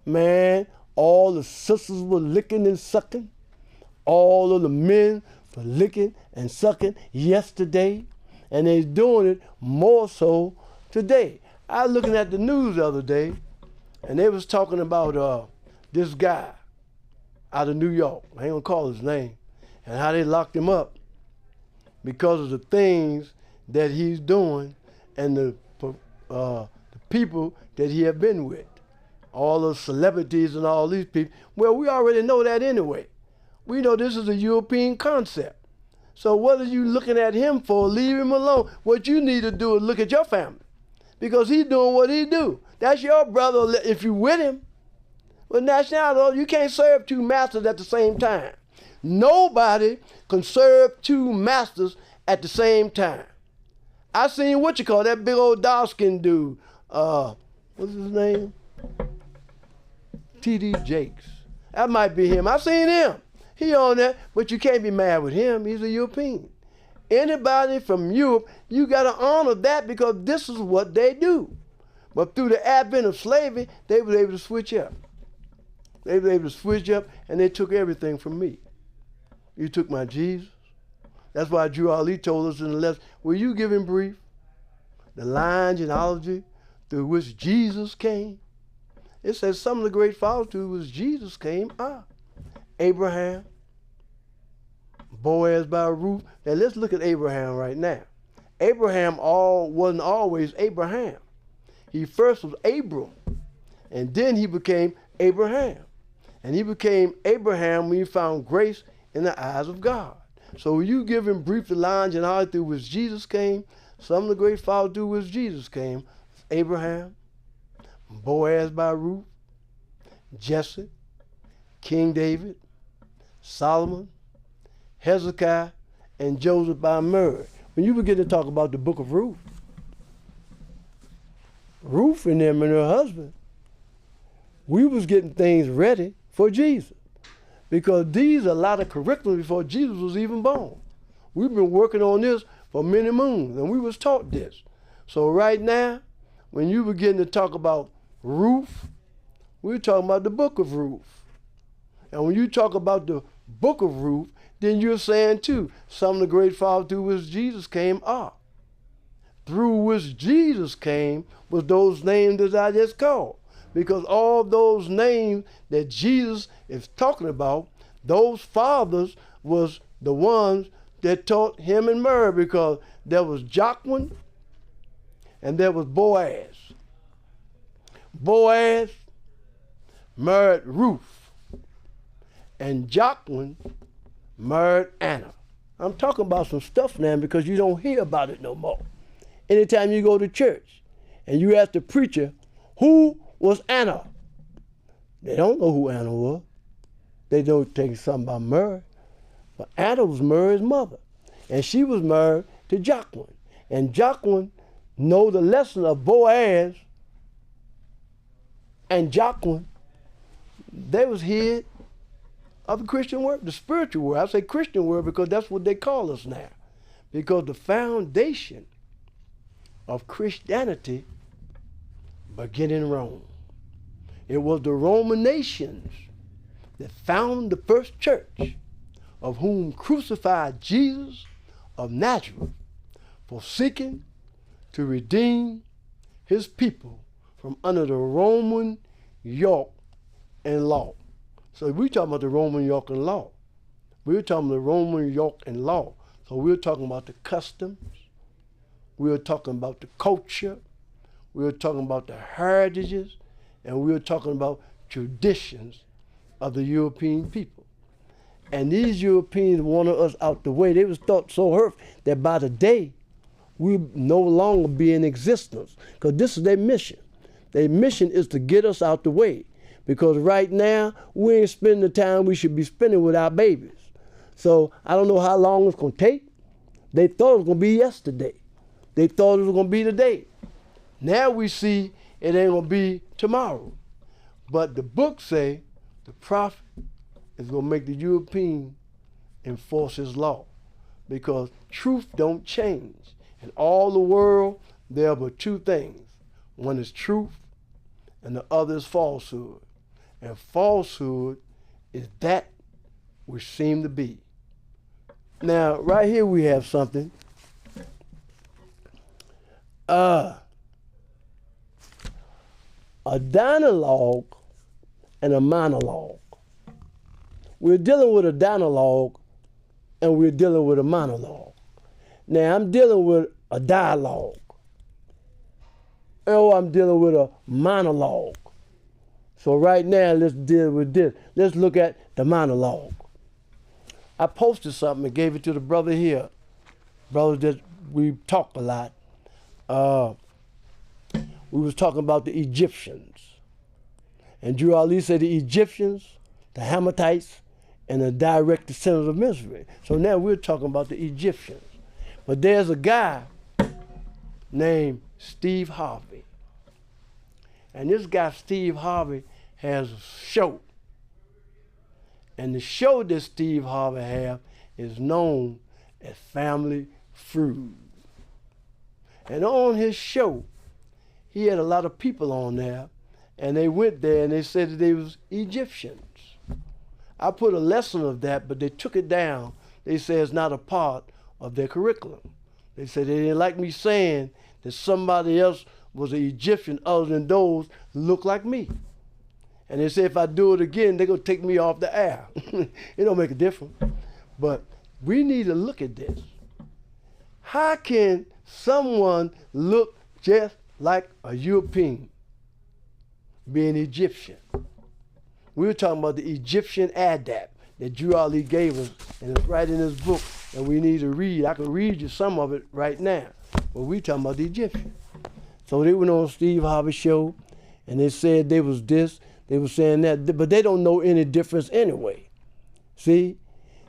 Man, all the sisters were licking and sucking. All of the men were licking and sucking yesterday. And they're doing it more so today. I was looking at the news the other day, and they was talking about this guy out of New York. I ain't gonna call his name. And how they locked him up because of the things that he's doing and the people that he have been with. All the celebrities and all these people. Well, we already know that anyway. We know this is a European concept. So what are you looking at him for? Leave him alone. What you need to do is look at your family, because he's doing what he do. That's your brother if you with him. With nationality, you can't serve two masters at the same time. Nobody can serve two masters at the same time. I seen that big old dark-skinned dude. What's his name? T.D. Jakes. That might be him. I seen him. He on that, but you can't be mad with him. He's a European. Anybody from Europe, you got to honor that because this is what they do. But through the advent of slavery, they were able to switch up. They were able to switch up, and they took everything from me. You took my Jesus. That's why Drew Ali told us in the lesson, will you give him brief? The line genealogy through which Jesus came. It says some of the great fathers through which Jesus came are Abraham, Boaz by Ruth. Now let's look at Abraham right now. Abraham wasn't always Abraham. He first was Abram, and then he became Abraham. And he became Abraham when he found grace in the eyes of God. So when you give him brief the line genealogy through which Jesus came, some of the great fathers through which Jesus came, Abraham, Boaz by Ruth, Jesse, King David, Solomon, Hezekiah, and Joseph by Mary. When you begin to talk about the book of Ruth, Ruth and them and her husband, we was getting things ready for Jesus. Because these are a lot of curriculum before Jesus was even born. We've been working on this for many moons, and we was taught this. So right now, when you begin to talk about Ruth, we're talking about the book of Ruth. And when you talk about the book of Ruth, then you're saying too, some of the great fathers through which Jesus came are. Through which Jesus came was those names that I just called. Because all those names that Jesus is talking about, those fathers was the ones that taught him and Mary, because there was Joachim and there was Boaz. Boaz married Ruth, and Joachim married Anna. I'm talking about some stuff now because you don't hear about it no more. Anytime you go to church and you ask the preacher, who was Anna? They don't know who Anna was. They know take something about Mary. But Anna was Mary's mother. And she was married to Joachim. And Joachim know the lesson of Boaz and Joachim. They was hid of the Christian word, the spiritual word. I say Christian word because that's what they call us now. Because the foundation of Christianity began in Rome. It was the Roman nations that found the first church, of whom crucified Jesus of Nazareth for seeking to redeem his people from under the Roman yoke and law. So we're talking about the Roman yoke and law. We're talking about the Roman yoke and law. So we're talking about the customs. We're talking about the culture. We're talking about the heritages. And we're talking about traditions of the European people. And these Europeans wanted us out the way. They was thought so hurt that by the day, we no longer be in existence. Because this is their mission. Their mission is to get us out the way. Because right now, we ain't spending the time we should be spending with our babies. So I don't know how long it's going to take. They thought it was going to be yesterday. They thought it was going to be today. Now we see it ain't going to be tomorrow. But the book say the prophet is going to make the European enforce his law. Because truth don't change. In all the world, there are but two things. One is truth, and the other is falsehood. And falsehood is that which seem to be. Now, right here we have something. A dialogue and a monologue. We're dealing with a dialogue and we're dealing with a monologue. Now, I'm dealing with a dialogue. Oh, I'm dealing with a monologue. So right now, let's deal with this. Let's look at the monologue. I posted something and gave it to the brother here. Brothers that we talk a lot. We was talking about the Egyptians. And Drew Ali said the Egyptians, the Hammatites, and the direct descendants of Missouri. So now we're talking about the Egyptians. But there's a guy named Steve Harvey. And this guy, Steve Harvey, has a show. And the show that Steve Harvey has is known as Family food. And on his show, he had a lot of people on there, and they went there and they said that they was Egyptians. I put a lesson of that, but they took it down. They said it's not a part of their curriculum. They said they didn't like me saying that somebody else was an Egyptian other than those who look like me. And they said if I do it again, they're going to take me off the air. It don't make a difference. But we need to look at this. How can someone look just like a European being Egyptian? We were talking about the Egyptian adapt that Drew Ali gave us, and it's right in his book, and we need to read. I can read you some of it right now, but we talking about the Egyptian. So they went on Steve Harvey's show, and they said they was this, they were saying that, but they don't know any difference anyway. See?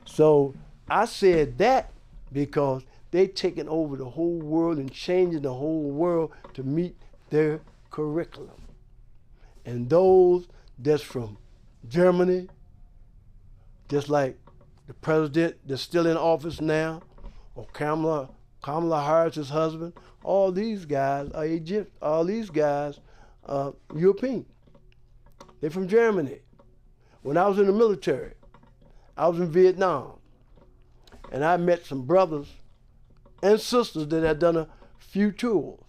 So I said that because they taking over the whole world and changing the whole world to meet their curriculum. And those that's from Germany, just like the president that's still in office now, or Kamala Harris's husband, all these guys are European. They're from Germany. When I was in the military, I was in Vietnam, and I met some brothers and sisters that had done a few tours.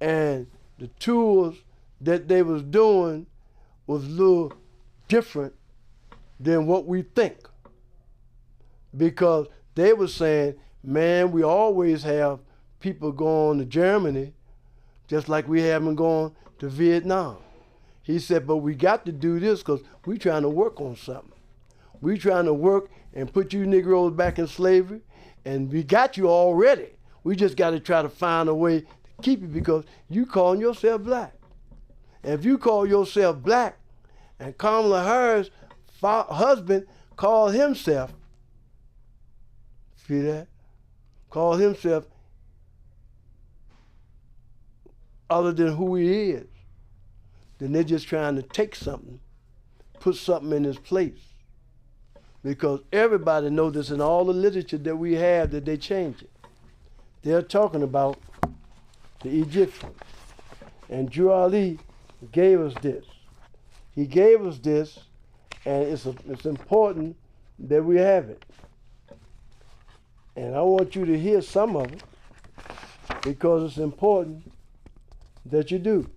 And the tours that they was doing was a little different than what we think. Because they were saying, man, we always have people going to Germany just like we have them going to Vietnam. He said, but we got to do this because we're trying to work on something. We're trying to work and put you Negroes back in slavery, and we got you already. We just got to try to find a way to keep you because you calling yourself black. And if you call yourself black, and Kamala Harris' husband called himself, see that? Called himself other than who he is, then they're just trying to take something, put something in his place. Because everybody knows this in all the literature that we have that they change it. They're talking about the Egyptians. And Drew Ali gave us this. He gave us this, and it's important that we have it. And I want you to hear some of it because it's important that you do.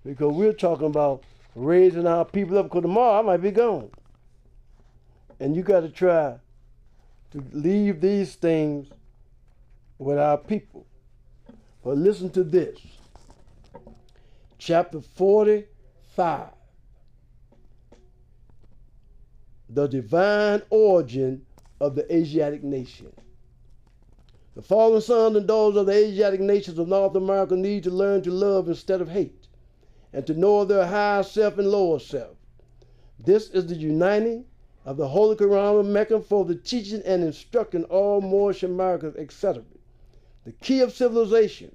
Because we're talking about raising our people up, because tomorrow I might be gone. And you got to try to leave these things with our people. But listen to this. Chapter 45. The divine origin of the Asiatic nation. The fallen sons and daughters of the Asiatic nations of North America need to learn to love instead of hate, and to know their higher self and lower self. This is the uniting of the Holy Quran of Mecca for the teaching and instructing all Moorish Americans, etc. The key of civilization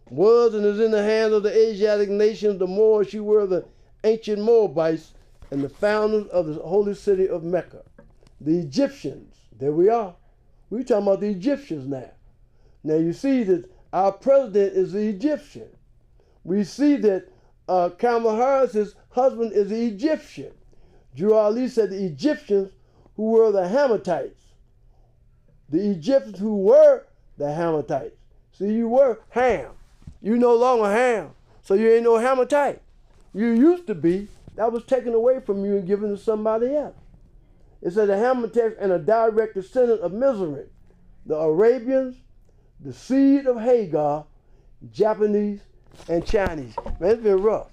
was and is in the hands of the Asiatic nations, the Moorish, who were the ancient Moabites and the founders of the holy city of Mecca. The Egyptians, there we are. We're talking about the Egyptians now. Now you see that our president is the Egyptian. We see that Kamala Harris's husband is the Egyptian. Drew Ali said the Egyptians who were the Hammatites. The Egyptians who were the Hammatites. See, you were Ham. You no longer Ham. So you ain't no Hammatite. You used to be. That was taken away from you and given to somebody else. It said the Hammatites and a direct descendant of Mizraim, the Arabians, the seed of Hagar, Japanese, and Chinese. Man, it's been rough.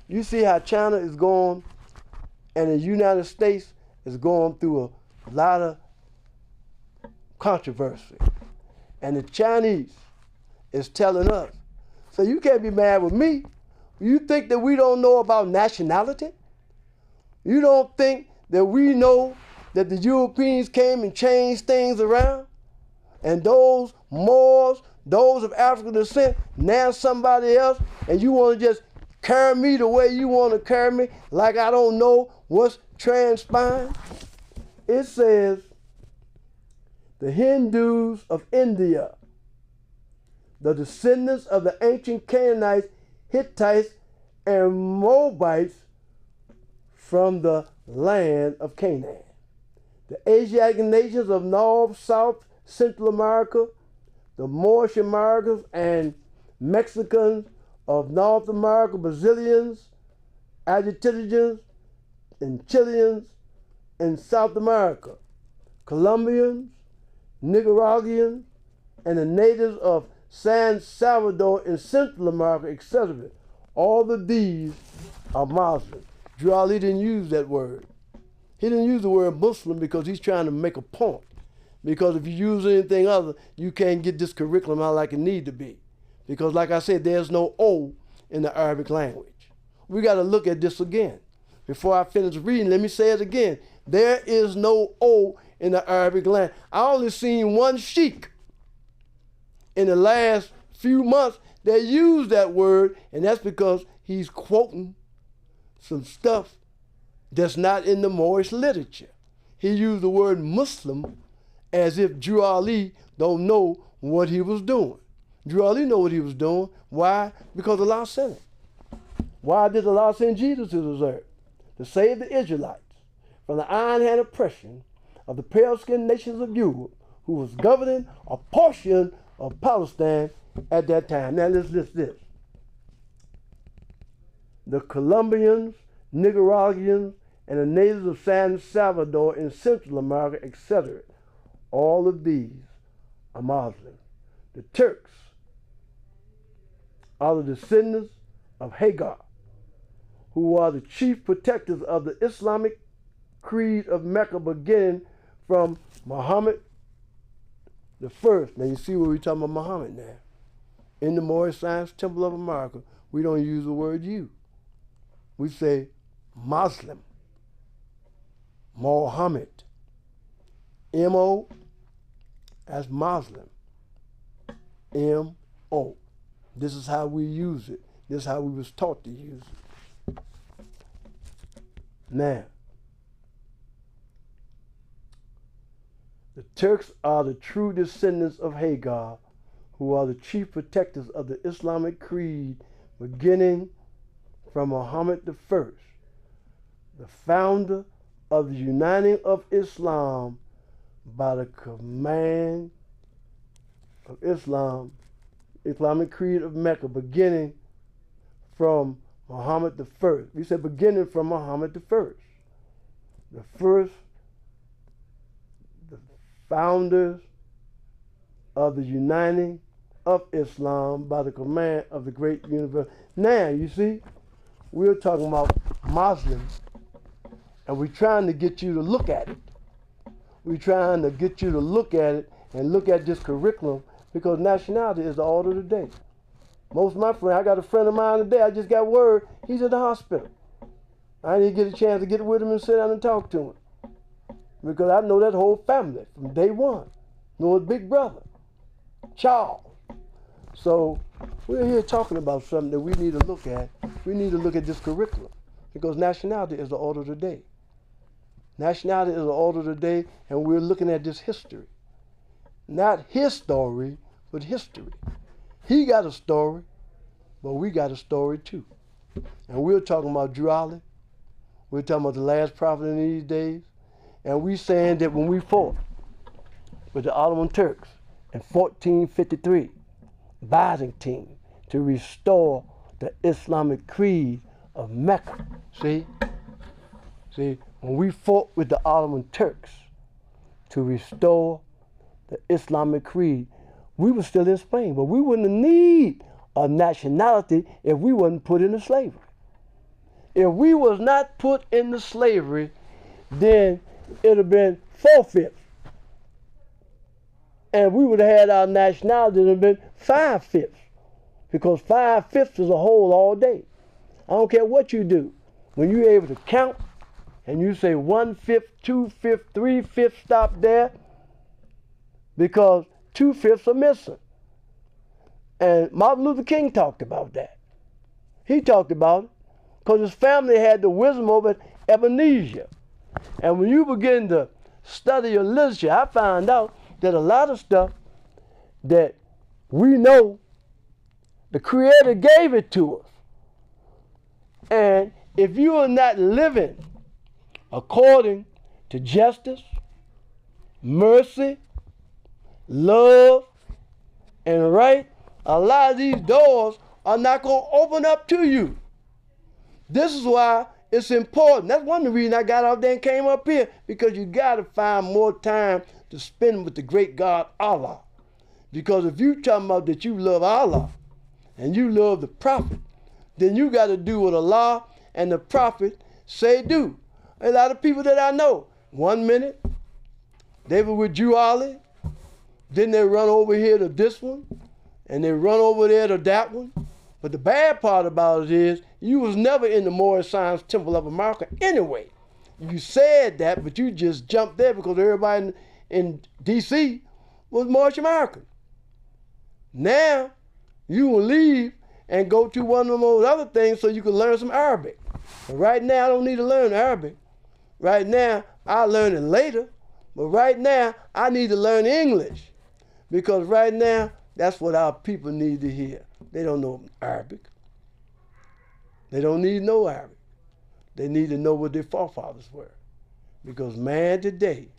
You see how China is going, and the United States is going through a lot of controversy. And the Chinese is telling us, so you can't be mad with me. You think that we don't know about nationality? You don't think that we know that the Europeans came and changed things around? And those Moors, those of African descent, now somebody else, and you want to just carry me the way you want to carry me, like I don't know what's transpiring? It says the Hindus of India, the descendants of the ancient Canaanites, Hittites, and Moabites from the land of Canaan. The Asiatic nations of North, South, Central America, the Moorish Americans and Mexicans of North America, Brazilians, Argentinians, and Chileans in South America, Colombians, Nicaraguans, and the natives of San Salvador in Central America, etc. All of these are Muslims. Drew Ali didn't use that word. He didn't use the word Muslim because he's trying to make a point. Because if you use anything other, you can't get this curriculum out like it need to be. Because like I said, there's no O in the Arabic language. We got to look at this again. Before I finish reading, let me say it again. There is no O in the Arabic language. I only seen one sheik in the last few months that used that word, and that's because he's quoting some stuff that's not in the Moorish literature. He used the word Muslim as if Drew Ali don't know what he was doing. Drew Ali know what he was doing. Why? Because Allah sent him. Why did Allah send Jesus to this earth? To save the Israelites from the iron-hand oppression of the pale-skinned nations of Europe, who was governing a portion of Palestine at that time. Now let's list this. The Colombians, Nicaraguans, and the natives of San Salvador in Central America, etc. All of these are Muslims. The Turks are the descendants of Hagar, who are the chief protectors of the Islamic creed of Mecca, beginning from Muhammad the first. Now you see what we're talking about Muhammad now. In the Moorish Science Temple of America, we don't use the word you. We say Muslim, Mohammed, M-O, that's Muslim, M-O. This is how we use it. This is how we was taught to use it. Now, the Turks are the true descendants of Hagar, who are the chief protectors of the Islamic creed, beginning from Muhammad the first, the founder of the uniting of Islam by the command of Islam, Islamic creed of Mecca, beginning from Muhammad the first. We said beginning from Muhammad the first. The founders of the uniting of Islam by the command of the great universe. Now, you see, we're talking about Muslims, and we're trying to get you to look at it. We're trying to get you to look at it and look at this curriculum, because nationality is the order of the day. Most of my friends, I got a friend of mine today, I just got word, he's at the hospital. I didn't get a chance to get with him and sit down and talk to him, because I know that whole family from day one. Know his big brother, Charles. So we're here talking about something that we need to look at. We need to look at this curriculum, because nationality is the order of the day. Nationality is the order of the day, and we're looking at this history. Not his story, but history. He got a story, but we got a story too. And we're talking about Drew Ali. We're talking about the last prophet in these days. And we're saying that when we fought with the Ottoman Turks in 1453, Byzantine, to restore the Islamic creed of Mecca. See, when we fought with the Ottoman Turks to restore the Islamic creed, we were still in Spain, but we wouldn't need a nationality if we wasn't put into slavery. If we was not put into slavery, then it would have been 4/5. And we would have had our nationality, it would have been 5/5. Because 5/5 is a whole all day. I don't care what you do. When you're able to count and you say 1/5, 2/5, 3/5, stop there, because 2/5 are missing. And Martin Luther King talked about that. He talked about it because his family had the wisdom over Ebenezer. And when you begin to study your literature, I found out that a lot of stuff that we know the Creator gave it to us. And if you are not living according to justice, mercy, love, and right, a lot of these doors are not going to open up to you. This is why it's important. That's one of the reasons I got out there and came up here, because you got to find more time to spend with the great God Allah. Because if you talking about that you love Allah and you love the Prophet, then you got to do what Allah and the Prophet say do. A lot of people that I know, 1 minute they were with Drew Ali, then they run over here to this one, and they run over there to that one. But the bad part about it is you was never in the Moorish Science Temple of America anyway. You said that, but you just jumped there because everybody in D.C. was Moorish American. Now you will leave and go to one of those other things so you can learn some Arabic. But right now I don't need to learn Arabic. Right now I'll learn it later. But right now I need to learn English. Because right now that's what our people need to hear. They don't know Arabic. They don't need to know Arabic. They need to know what their forefathers were. Because man today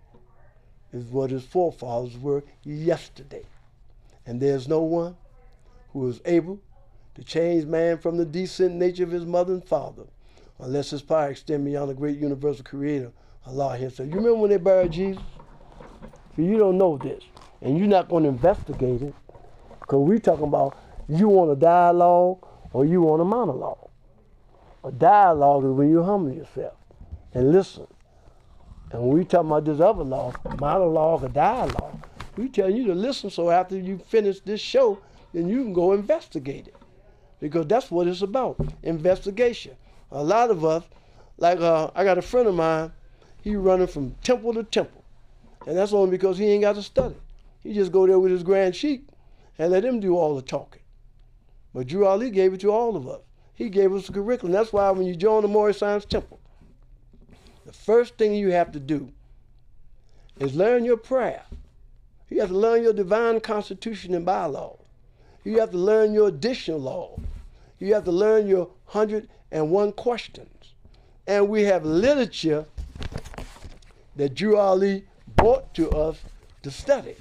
is what his forefathers were yesterday. And there's no one who is able to change man from the decent nature of his mother and father unless his power extend beyond the great universal creator, Allah himself. You remember when they buried Jesus? So you don't know this. And you're not going to investigate it, because we're talking about you want a dialogue or you want a monologue. A dialogue is when you humble yourself and listen. And when we talking about this other law, monologue or dialogue, we tell you to listen so after you finish this show, then you can go investigate it. Because that's what it's about, investigation. A lot of us, like I got a friend of mine, he running from temple to temple. And that's only because he ain't got to study. He just go there with his grand Sheik and let him do all the talking. But Drew Ali gave it to all of us. He gave us the curriculum. That's why when you join the Moorish Science Temple, the first thing you have to do is learn your prayer. You have to learn your divine constitution and bylaws. You have to learn your additional laws. You have to learn your 101 questions. And we have literature that Drew Ali brought to us to study.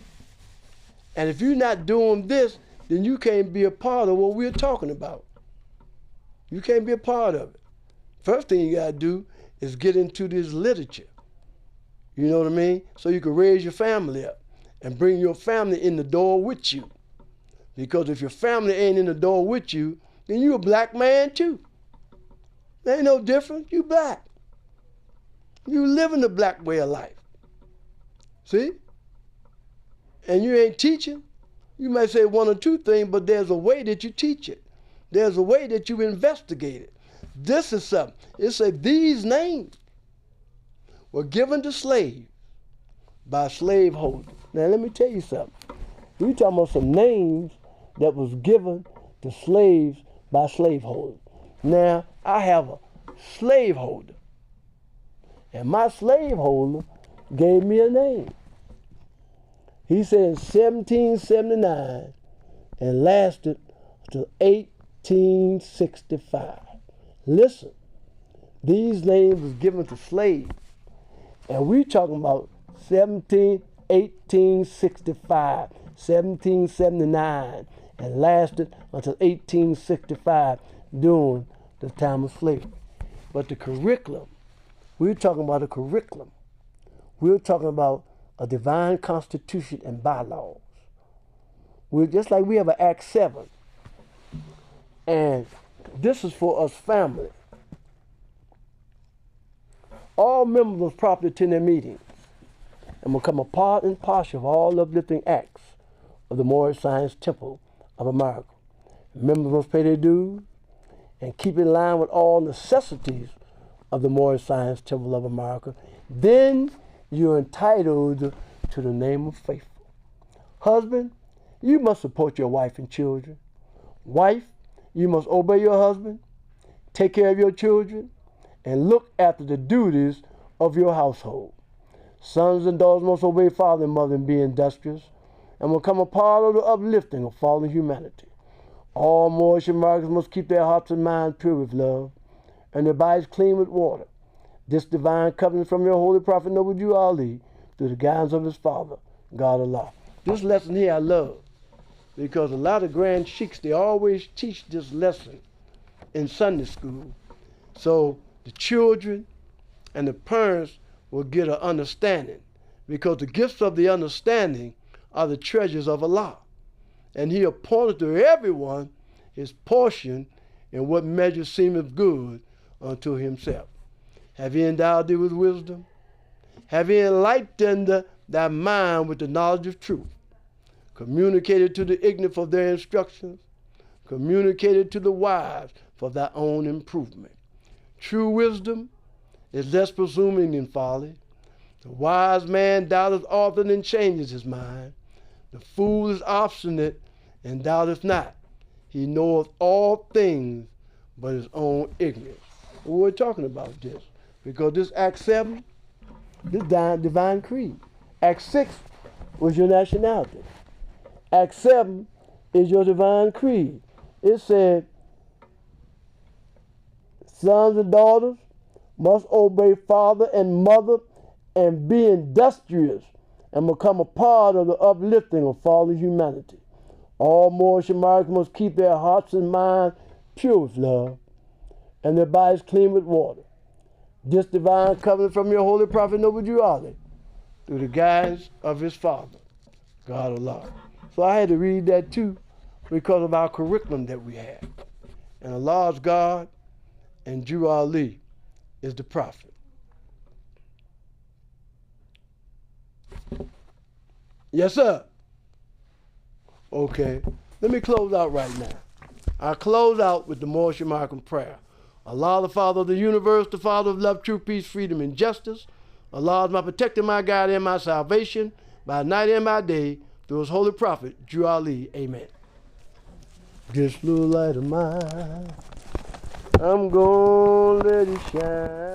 And if you're not doing this, then you can't be a part of what we're talking about. You can't be a part of it. First thing you got to do is get into this literature. You know what I mean? So you can raise your family up and bring your family in the door with you. Because if your family ain't in the door with you, then you a black man too. There ain't no difference. You black. You living the black way of life. See? And you ain't teaching. You might say one or two things, but there's a way that you teach it. There's a way that you investigate it. This is something. It said these names were given to slaves by slaveholders. Now let me tell you something. We're talking about some names that was given to slaves by slaveholders. Now I have a slaveholder, and my slaveholder gave me a name. He said in 1779 and lasted until 1865. Listen, these names was given to slaves. And we talking about 1865, 1779, and lasted until 1865 during the time of slavery. But the curriculum, we're talking about a curriculum. We're talking about a divine constitution and bylaws. We're just like we have an Act 7. And this is for us family. All members must properly attend their meetings and become a part and parcel of all uplifting acts of the Moorish Science Temple of America. Members must pay their dues and keep in line with all necessities of the Moorish Science Temple of America. Then you're entitled to the name of faithful. Husband, you must support your wife and children. Wife, you must obey your husband, take care of your children, and look after the duties of your household. Sons and daughters must obey father and mother and be industrious, and become a part of the uplifting of fallen humanity. All Moorish Americans must keep their hearts and minds pure with love, and their bodies clean with water. This divine covenant from your holy prophet, Noble Jew Ali, through the guidance of his father, God Allah. This lesson here I love, because a lot of grand sheiks, they always teach this lesson in Sunday school. So the children and the parents will get an understanding, because the gifts of the understanding are the treasures of Allah. And he appointed to everyone his portion in what measure seemeth good unto himself. Have he endowed thee with wisdom? Have he enlightened thy mind with the knowledge of truth? Communicated to the ignorant for their instructions? Communicated to the wise for thy own improvement. True wisdom is less presuming than folly. The wise man doubteth often and changes his mind. The fool is obstinate and doubteth not. He knoweth all things but his own ignorance. We're talking about this, because this Act 7, this divine creed. Act 6 was your nationality. Act 7 is your divine creed. It said, sons and daughters must obey father and mother and be industrious and become a part of the uplifting of fallen humanity. All Moorish Americans must keep their hearts and minds pure with love and their bodies clean with water. This divine covenant from your holy prophet, Noble Jew Ali, through the guidance of his father, God Allah. So I had to read that too, because of our curriculum that we have. And Allah's God and Jew Ali is the prophet. Yes, sir. Okay, let me close out right now. I'll close out with the Moorish American prayer. Allah, the Father of the universe, the Father of love, truth, peace, freedom, and justice. Allah is my protector, my guide, and my salvation, by night and by day, through his holy prophet, Jew Ali. Amen. This little light of mine, I'm gonna let it shine.